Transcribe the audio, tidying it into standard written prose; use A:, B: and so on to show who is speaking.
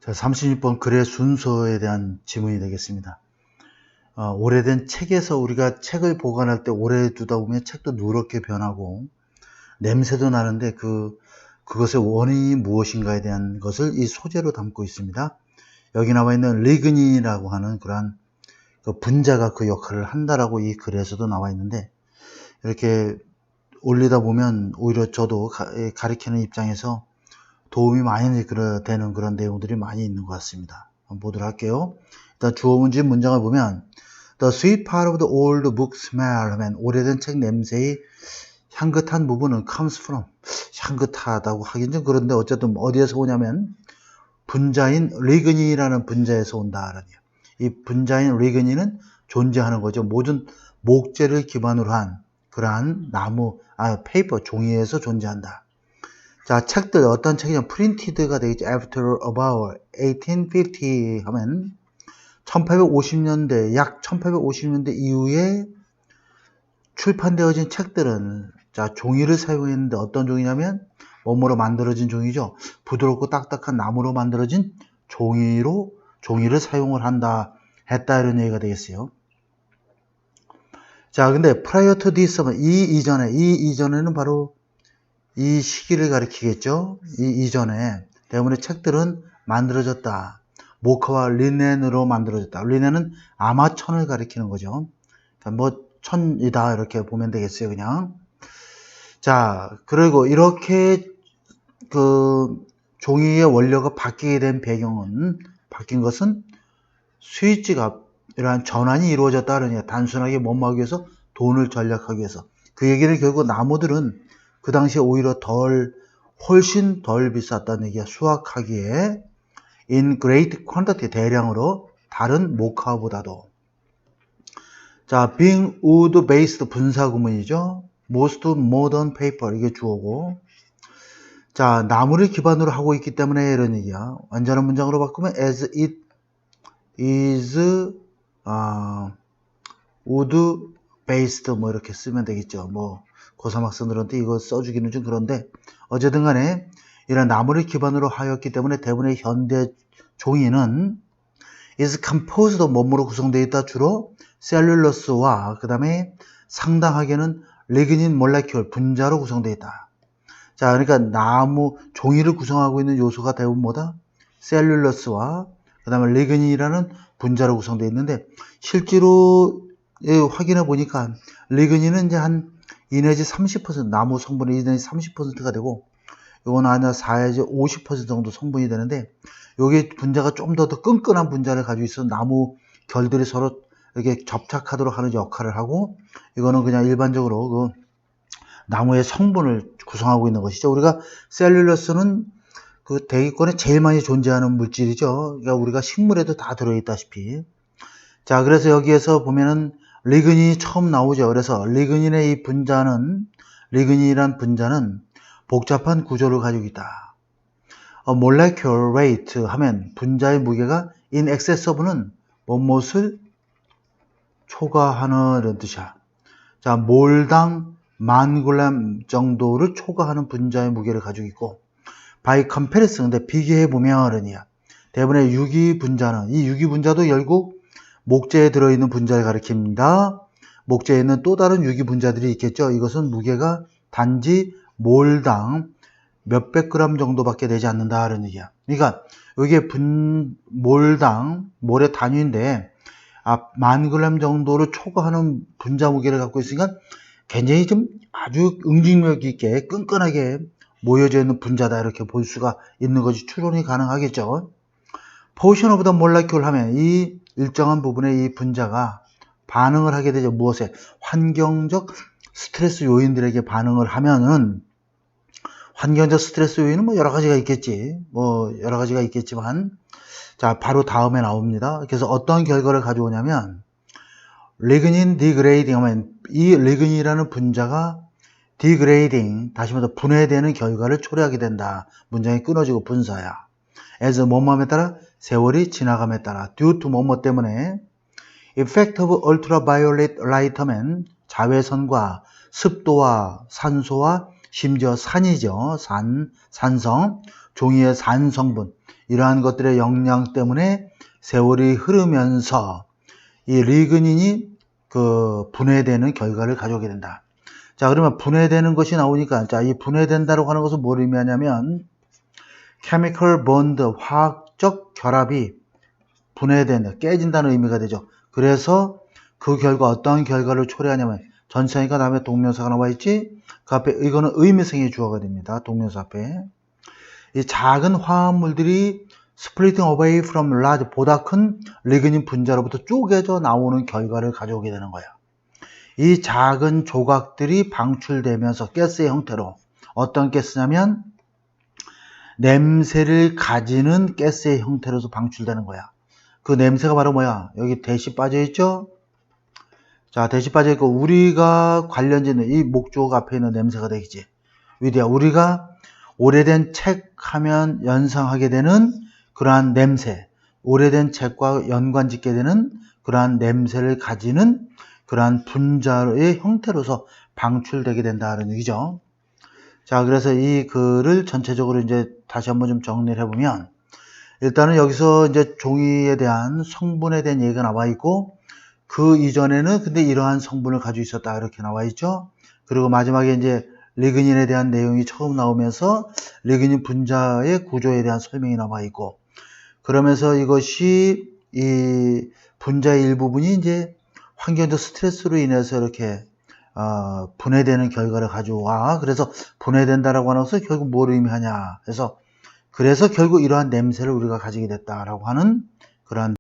A: 자, 36번 글의 순서에 대한 지문이 되겠습니다. 오래된 책에서 우리가 책을 보관할 때 오래 두다 보면 책도 누렇게 변하고 냄새도 나는데 그것의 원인이 무엇인가에 대한 것을 이 소재로 담고 있습니다. 여기 나와 있는 리그닌이라고 하는 그러한 분자가 그 역할을 한다라고 이 글에서도 나와 있는데, 이렇게 올리다 보면 오히려 저도 가르치는 입장에서 도움이 많이 되는 그런 내용들이 많이 있는 것 같습니다. 한번 보도록 할게요. 일단 주어 문제 문장을 보면 The sweet part of the old book smell 하면 오래된 책 냄새의 향긋한 부분은 comes from, 향긋하다고 하긴 좀 그런데 어쨌든 어디에서 오냐면 분자인 리그닌이라는 분자에서 온다라는 얘기예요. 이 분자인 리그닌은 존재하는 거죠. 모든 목재를 기반으로 한 그러한 페이퍼, 종이에서 존재한다. 자, 책들, 어떤 책이냐, 프린티드가 되겠죠. After about 1850 하면 1850년대, 약 1850년대 이후에 출판되어진 책들은, 자, 종이를 사용했는데 어떤 종이냐면, 뭐뭐로 만들어진 종이죠. 부드럽고 딱딱한 나무로 만들어진 종이를 사용을 했다, 이런 얘기가 되겠어요. 자, 근데 prior to this 하면 이 이전에는 바로 이 시기를 가리키겠죠. 이 이전에 때문에 책들은 만들어졌다. 모카와 리넨으로 만들어졌다. 리넨은 아마천을 가리키는 거죠. 뭐 천이다 이렇게 보면 되겠어요, 그냥. 자, 그리고 이렇게 종이의 원료가 바뀐 것은 스위치 값이라는 전환이 이루어졌다 그러냐. 단순하게 뭐하기 위해서 돈을 절약하기 위해서. 그 얘기는 결국 나무들은 그 당시에 오히려 훨씬 덜 비쌌다는 얘기야. 수확하기에 in great quantity, 대량으로, 다른 모카보다도. 자, being wood based 분사 구문이죠. most modern paper, 이게 주어고. 자, 나무를 기반으로 하고 있기 때문에 이런 얘기야. 완전한 문장으로 바꾸면 as it is wood based 뭐 이렇게 쓰면 되겠죠. 뭐 고3 학생들한테 이거 써주기는 좀 그런데, 어쨌든 간에 이런 나무를 기반으로 하였기 때문에 대부분의 현대 종이는 is composed 뭐뭐로 구성되어 있다. 주로 셀룰러스와 그 다음에 상당하게는 리그닌 몰레큘 분자로 구성되어 있다. 자, 그러니까 종이를 구성하고 있는 요소가 대부분 뭐다? 셀룰러스와 그 다음에 리그닌이라는 분자로 구성되어 있는데, 실제로 확인해 보니까 리그닌은 이제 한 2 내지 30%, 나무 성분의 2 내지 30%가 되고, 이건 아니야 4 내지 50% 정도 성분이 되는데, 여기 분자가 좀 더 끈끈한 분자를 가지고 있어 나무 결들이 서로 이렇게 접착하도록 하는 역할을 하고, 이거는 그냥 일반적으로 나무의 성분을 구성하고 있는 것이죠. 우리가 셀룰러스는 대기권에 제일 많이 존재하는 물질이죠. 그러니까 우리가 식물에도 다 들어있다시피. 자, 그래서 여기에서 보면은 리그닌이 처음 나오죠. 그래서 리그닌이란 분자는 복잡한 구조를 가지고 있다. molecular weight 하면 분자의 무게가 in excess of는 무엇을 초과하는 이런 뜻이야. 자, 몰당 10,000g 정도를 초과하는 분자의 무게를 가지고 있고, by comparison, 근데 비교해 보면 대부분의 유기분자는, 이 유기분자도 결국 목재에 들어있는 분자를 가리킵니다. 목재에 있는 또 다른 유기분자들이 있겠죠. 이것은 무게가 단지 몰당 몇백 그램 정도밖에 되지 않는다 하는 얘기야. 그러니까 이게 몰의 단위인데 10,000g 정도를 초과하는 분자 무게를 갖고 있으니까 굉장히 좀 아주 응징력 있게 끈끈하게 모여져 있는 분자다, 이렇게 볼 수가 있는 것이 추론이 가능하겠죠. portion of the molecule 하면 이 일정한 부분의 이 분자가 반응을 하게 되죠. 무엇에? 환경적 스트레스 요인들에게 반응을 하면은, 환경적 스트레스 요인은 여러 가지가 있겠지만, 자, 바로 다음에 나옵니다. 그래서 어떤 결과를 가져오냐면, 리그닌 디그레이딩 하면 이 리그닌이라는 분자가 디그레이딩, 다시 말해서 분해되는 결과를 초래하게 된다. 문장이 끊어지고 분사야. as 뭐뭐함에 따라, 세월이 지나감에 따라, due to 뭐뭐 때문에, effect of ultraviolet light 하면 자외선과 습도와 산소와 심지어 산이죠. 산성, 종이의 산 성분, 이러한 것들의 영향 때문에 세월이 흐르면서 이 리그닌이 그 분해되는 결과를 가져오게 된다. 자, 그러면 분해되는 것이 나오니까, 자, 이 분해된다라고 하는 것은 뭘 의미하냐면, chemical bond, 화학적 결합이 분해된다, 깨진다는 의미가 되죠. 그래서 그 결과, 어떠한 결과를 초래하냐면, 전치사니까 다음에 동명사가 나와 있지, 그 앞에, 이거는 의미성의 주어가 됩니다. 동명사 앞에. 이 작은 화합물들이 splitting away from large, 보다 큰 리그닌 분자로부터 쪼개져 나오는 결과를 가져오게 되는 거야. 이 작은 조각들이 방출되면서 가스의 형태로, 어떤 가스냐면 냄새를 가지는 가스의 형태로서 방출되는 거야. 그 냄새가 바로 뭐야? 여기 대시 빠져 있죠? 자, 대시 빠져 있고 우리가 관련짓는 이 목조가 앞에 있는 냄새가 되겠지. 위대야, 우리가 오래된 책 하면 연상하게 되는 그러한 냄새, 오래된 책과 연관짓게 되는 그러한 냄새를 가지는 그러한 분자의 형태로서 방출되게 된다는 얘기죠. 자, 그래서 이 글을 전체적으로 이제 다시 한번 좀 정리를 해보면, 일단은 여기서 이제 종이에 대한 성분에 대한 얘기가 나와 있고, 그 이전에는 근데 이러한 성분을 가지고 있었다, 이렇게 나와 있죠. 그리고 마지막에 이제 리그닌에 대한 내용이 처음 나오면서 리그닌 분자의 구조에 대한 설명이 나와 있고, 그러면서 이것이 이 분자의 일부분이 이제 환경적 스트레스로 인해서 이렇게 분해되는 결과를 가져와. 그래서 분해된다라고 하는 것은 결국 뭘 의미하냐. 그래서 결국 이러한 냄새를 우리가 가지게 됐다라고 하는 그러한